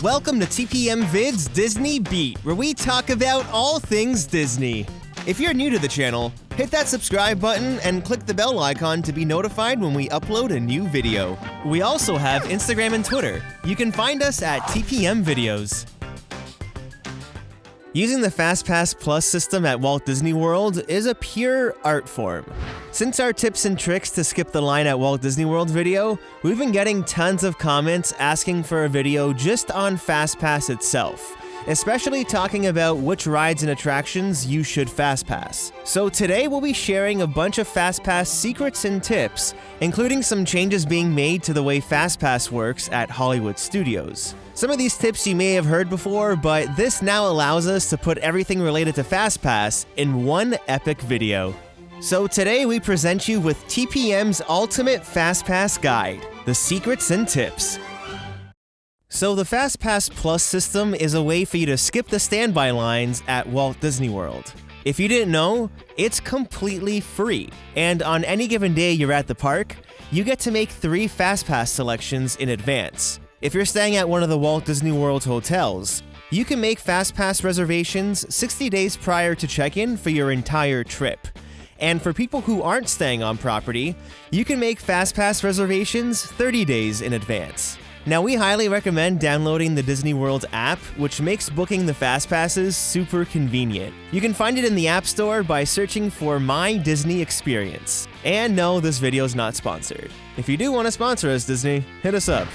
Welcome to TPM Vid's Disney Beat, where we talk about all things Disney. If you're new to the channel, hit that subscribe button and click the bell icon to be notified when we upload a new video. We also have Instagram and Twitter. You can find us at TPM Videos. Using the Fastpass Plus system at Walt Disney World is a pure art form. Since our tips and tricks to skip the line at Walt Disney World video, we've been getting tons of comments asking for a video just on Fastpass itself, especially talking about which rides and attractions you should Fastpass. So today we'll be sharing a bunch of Fastpass secrets and tips, including some changes being made to the way Fastpass works at Hollywood Studios. Some of these tips you may have heard before, but this now allows us to put everything related to Fastpass in one epic video. So today we present you with TPM's Ultimate Fastpass Guide, the secrets and tips. So the Fastpass Plus system is a way for you to skip the standby lines at Walt Disney World. If you didn't know, it's completely free, and on any given day you're at the park, you get to make 3 Fastpass selections in advance. If you're staying at one of the Walt Disney World hotels, you can make Fastpass reservations 60 days prior to check-in for your entire trip. And for people who aren't staying on property, you can make Fastpass reservations 30 days in advance. Now, we highly recommend downloading the Disney World app, which makes booking the Fastpasses super convenient. You can find it in the App Store by searching for My Disney Experience. And no, this video is not sponsored. If you do want to sponsor us, Disney, hit us up.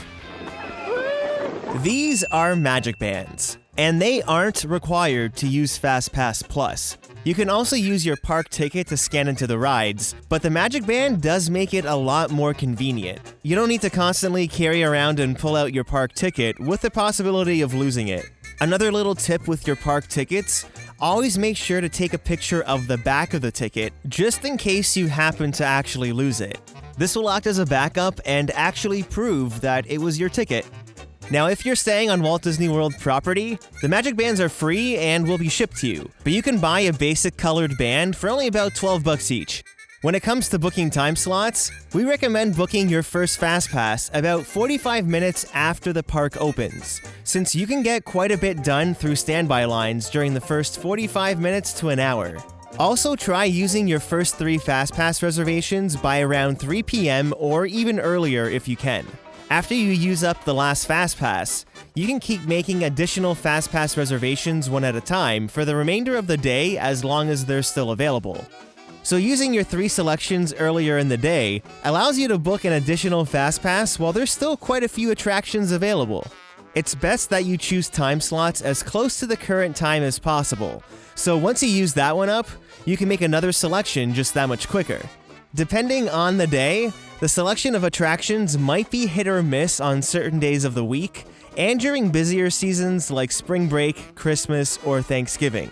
These are Magic Bands, and they aren't required to use Fastpass Plus. You can also use your park ticket to scan into the rides, but the Magic Band does make it a lot more convenient. You don't need to constantly carry around and pull out your park ticket with the possibility of losing it. Another little tip with your park tickets, always make sure to take a picture of the back of the ticket just in case you happen to actually lose it. This will act as a backup and actually prove that it was your ticket. Now, if you're staying on Walt Disney World property, the Magic Bands are free and will be shipped to you, but you can buy a basic colored band for only about $12 each. When it comes to booking time slots, we recommend booking your first Fastpass about 45 minutes after the park opens, since you can get quite a bit done through standby lines during the first 45 minutes to an hour. Also, try using your first 3 Fastpass reservations by around 3 p.m. or even earlier if you can. After you use up the last Fastpass, you can keep making additional Fastpass reservations one at a time for the remainder of the day as long as they're still available. So using your 3 selections earlier in the day allows you to book an additional Fastpass while there's still quite a few attractions available. It's best that you choose time slots as close to the current time as possible, so once you use that one up, you can make another selection just that much quicker. Depending on the day, the selection of attractions might be hit or miss on certain days of the week and during busier seasons like spring break, Christmas, or Thanksgiving.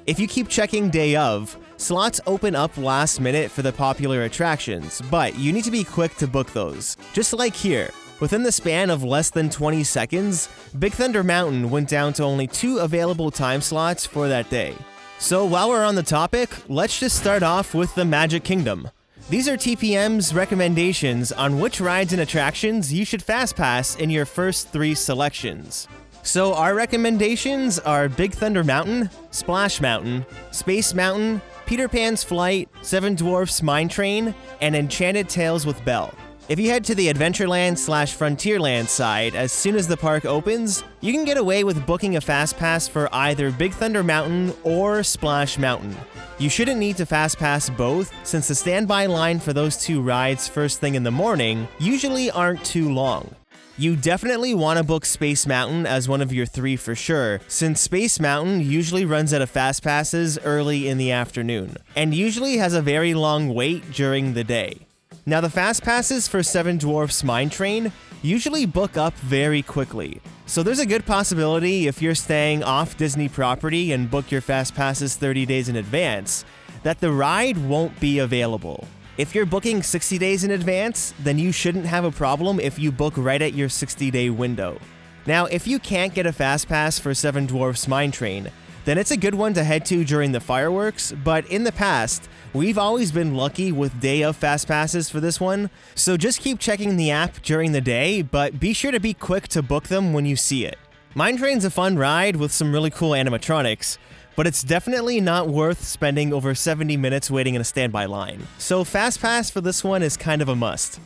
If you keep checking day of, slots open up last minute for the popular attractions, but you need to be quick to book those. Just like here, within the span of less than 20 seconds, Big Thunder Mountain went down to only 2 available time slots for that day. So while we're on the topic, let's just start off with the Magic Kingdom. These are TPM's recommendations on which rides and attractions you should Fastpass in your first 3 selections. So our recommendations are Big Thunder Mountain, Splash Mountain, Space Mountain, Peter Pan's Flight, Seven Dwarfs Mine Train, and Enchanted Tales with Belle. If you head to the Adventureland/Frontierland side as soon as the park opens, you can get away with booking a Fastpass for either Big Thunder Mountain or Splash Mountain. You shouldn't need to Fastpass both, since the standby line for those 2 rides first thing in the morning usually aren't too long. You definitely want to book Space Mountain as one of your 3 for sure, since Space Mountain usually runs out of Fastpasses early in the afternoon, and usually has a very long wait during the day. Now, the Fastpasses for Seven Dwarfs Mine Train usually book up very quickly, so there's a good possibility if you're staying off Disney property and book your Fastpasses 30 days in advance, that the ride won't be available. If you're booking 60 days in advance, then you shouldn't have a problem if you book right at your 60-day window. Now, if you can't get a Fastpass for Seven Dwarfs Mine Train, then it's a good one to head to during the fireworks, but in the past, we've always been lucky with day of Fastpasses for this one, so just keep checking the app during the day, but be sure to be quick to book them when you see it. Mine Train's a fun ride with some really cool animatronics, but it's definitely not worth spending over 70 minutes waiting in a standby line. So Fastpass for this one is kind of a must.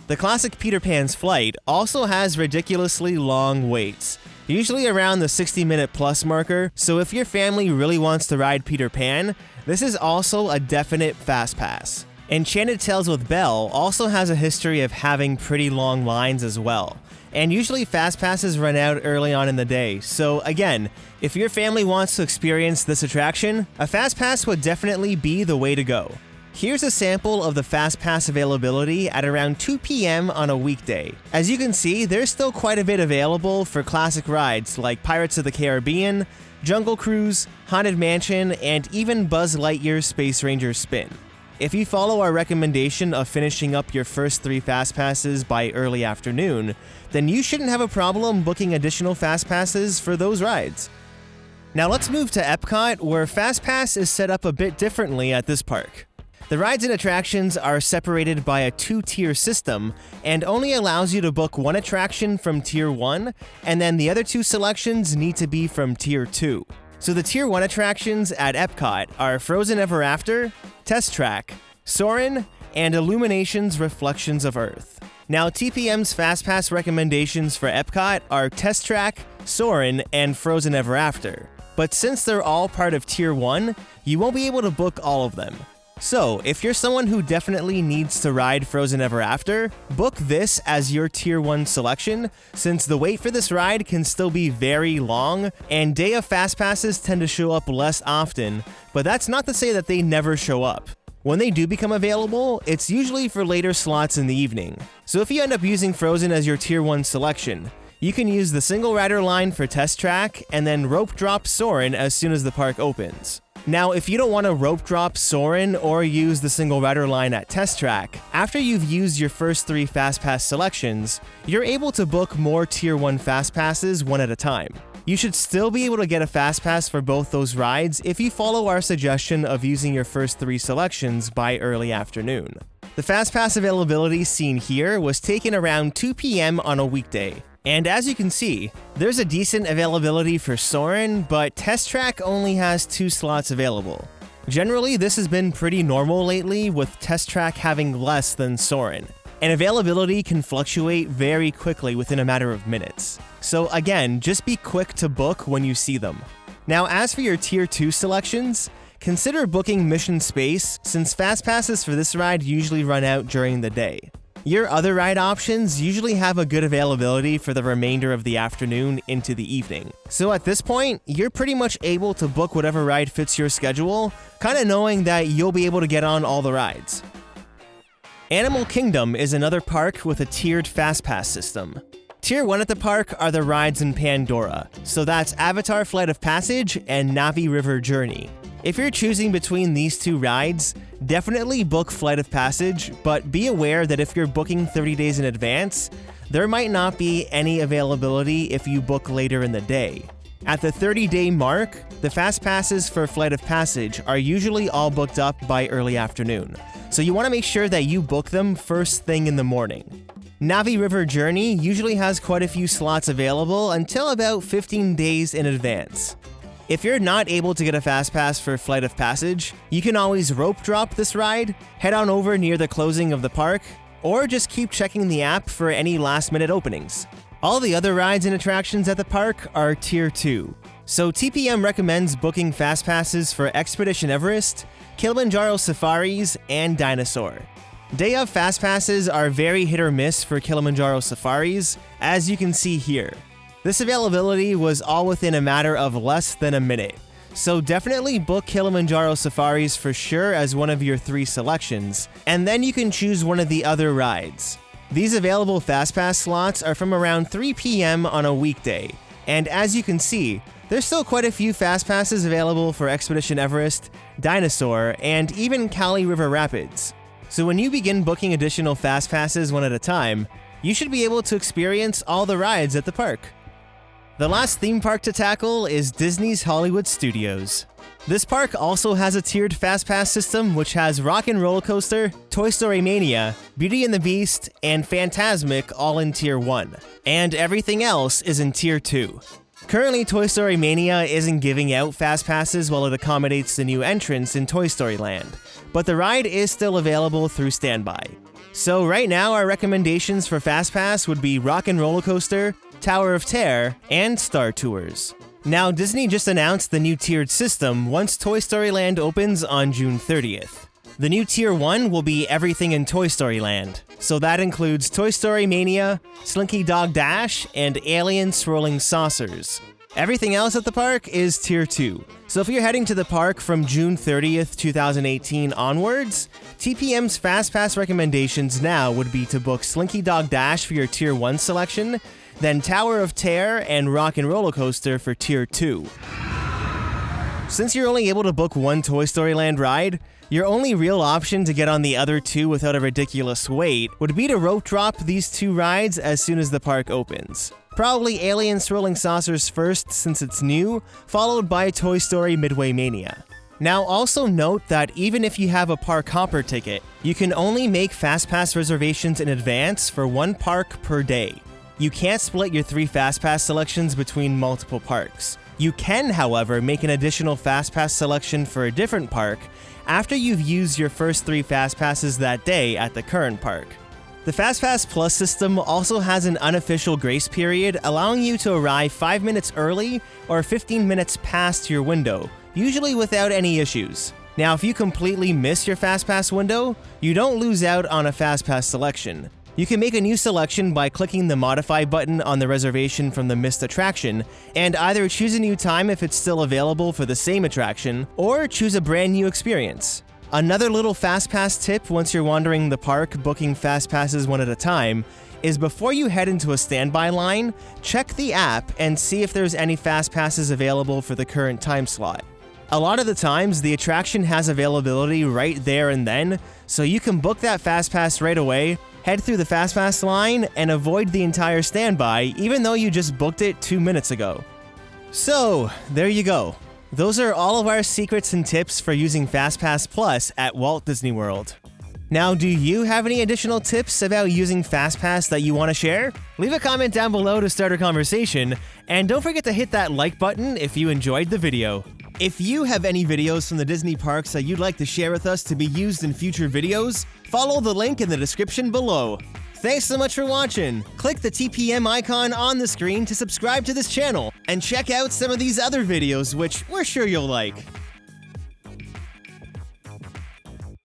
The classic Peter Pan's Flight also has ridiculously long waits, usually around the 60-minute plus marker, so if your family really wants to ride Peter Pan, this is also a definite Fastpass. Enchanted Tales with Belle also has a history of having pretty long lines as well, and usually Fastpasses run out early on in the day, so again, if your family wants to experience this attraction, a Fastpass would definitely be the way to go. Here's a sample of the Fastpass availability at around 2 p.m. on a weekday. As you can see, there's still quite a bit available for classic rides like Pirates of the Caribbean, Jungle Cruise, Haunted Mansion, and even Buzz Lightyear's Space Ranger Spin. If you follow our recommendation of finishing up your first 3 Fastpasses by early afternoon, then you shouldn't have a problem booking additional Fastpasses for those rides. Now let's move to Epcot, where Fastpass is set up a bit differently at this park. The rides and attractions are separated by a 2-tier system and only allows you to book one attraction from Tier 1, and then the other 2 selections need to be from Tier 2. So the Tier 1 attractions at Epcot are Frozen Ever After, Test Track, Soarin', and Illumination's Reflections of Earth. Now TPM's Fastpass recommendations for Epcot are Test Track, Soarin', and Frozen Ever After. But since they're all part of Tier 1, you won't be able to book all of them. So, if you're someone who definitely needs to ride Frozen Ever After, book this as your Tier 1 selection, since the wait for this ride can still be very long, and day of Fastpasses tend to show up less often, but that's not to say that they never show up. When they do become available, it's usually for later slots in the evening. So if you end up using Frozen as your Tier 1 selection, you can use the single rider line for Test Track, and then rope drop Soarin' as soon as the park opens. Now, if you don't want to rope drop Soarin' or use the single rider line at Test Track, after you've used your first 3 Fastpass selections, you're able to book more Tier 1 Fastpasses one at a time. You should still be able to get a Fastpass for both those rides if you follow our suggestion of using your first 3 selections by early afternoon. The Fastpass availability seen here was taken around 2 p.m. on a weekday. And as you can see, there's a decent availability for Soarin', but Test Track only has 2 slots available. Generally, this has been pretty normal lately, with Test Track having less than Soarin', and availability can fluctuate very quickly within a matter of minutes. So again, just be quick to book when you see them. Now, as for your Tier 2 selections, consider booking Mission Space, since Fastpasses for this ride usually run out during the day. Your other ride options usually have a good availability for the remainder of the afternoon into the evening. So at this point, you're pretty much able to book whatever ride fits your schedule, kinda knowing that you'll be able to get on all the rides. Animal Kingdom is another park with a tiered Fastpass system. Tier 1 at the park are the rides in Pandora, so that's Avatar Flight of Passage and Navi River Journey. If you're choosing between these 2 rides, definitely book Flight of Passage, but be aware that if you're booking 30 days in advance, there might not be any availability if you book later in the day. At the 30-day mark, the Fastpasses for Flight of Passage are usually all booked up by early afternoon, so you want to make sure that you book them first thing in the morning. Navi River Journey usually has quite a few slots available until about 15 days in advance. If you're not able to get a Fastpass for Flight of Passage, you can always rope drop this ride, head on over near the closing of the park, or just keep checking the app for any last-minute openings. All the other rides and attractions at the park are Tier 2, so TPM recommends booking Fastpasses for Expedition Everest, Kilimanjaro Safaris, and Dinosaur. Day of Fastpasses are very hit or miss for Kilimanjaro Safaris, as you can see here. This availability was all within a matter of less than a minute, so definitely book Kilimanjaro Safaris for sure as one of your 3 selections, and then you can choose one of the other rides. These available Fastpass slots are from around 3 p.m. on a weekday, and as you can see, there's still quite a few Fastpasses available for Expedition Everest, Dinosaur, and even Kali River Rapids. So when you begin booking additional Fastpasses one at a time, you should be able to experience all the rides at the park. The last theme park to tackle is Disney's Hollywood Studios. This park also has a tiered Fastpass system which has Rock 'n' Roller Coaster, Toy Story Mania, Beauty and the Beast, and Fantasmic all in Tier 1, and everything else is in Tier 2. Currently, Toy Story Mania isn't giving out Fast Passes while it accommodates the new entrants in Toy Story Land, but the ride is still available through standby. So right now, our recommendations for Fast Pass would be Rock and Roller Coaster, Tower of Terror, and Star Tours. Now, Disney just announced the new tiered system once Toy Story Land opens on June 30th. The new Tier 1 will be everything in Toy Story Land, so that includes Toy Story Mania, Slinky Dog Dash, and Alien Swirling Saucers. Everything else at the park is Tier 2, so if you're heading to the park from June 30th, 2018 onwards, TPM's FastPass recommendations now would be to book Slinky Dog Dash for your Tier 1 selection, then Tower of Terror and Rock and Roller Coaster for Tier 2. Since you're only able to book one Toy Story Land ride, your only real option to get on the other two without a ridiculous wait would be to rope drop these two rides as soon as the park opens. Probably Alien Swirling Saucers first since it's new, followed by Toy Story Midway Mania. Now also note that even if you have a park hopper ticket, you can only make FastPass reservations in advance for one park per day. You can't split your 3 FastPass selections between multiple parks. You can, however, make an additional FastPass selection for a different park after you've used your first 3 FastPasses that day at the current park. The FastPass Plus system also has an unofficial grace period allowing you to arrive 5 minutes early or 15 minutes past your window, usually without any issues. Now, if you completely miss your FastPass window, you don't lose out on a FastPass selection. You can make a new selection by clicking the Modify button on the reservation from the missed attraction, and either choose a new time if it's still available for the same attraction, or choose a brand new experience. Another little FastPass tip once you're wandering the park booking FastPasses one at a time is before you head into a standby line, check the app and see if there's any FastPasses available for the current time slot. A lot of the times, the attraction has availability right there and then, so you can book that FastPass right away, head through the FastPass line, and avoid the entire standby even though you just booked it 2 minutes ago. So, there you go. Those are all of our secrets and tips for using FastPass Plus at Walt Disney World. Now, do you have any additional tips about using FastPass that you want to share? Leave a comment down below to start a conversation, and don't forget to hit that like button if you enjoyed the video. If you have any videos from the Disney parks that you'd like to share with us to be used in future videos, follow the link in the description below. Thanks so much for watching. Click the TPM icon on the screen to subscribe to this channel, and check out some of these other videos which we're sure you'll like.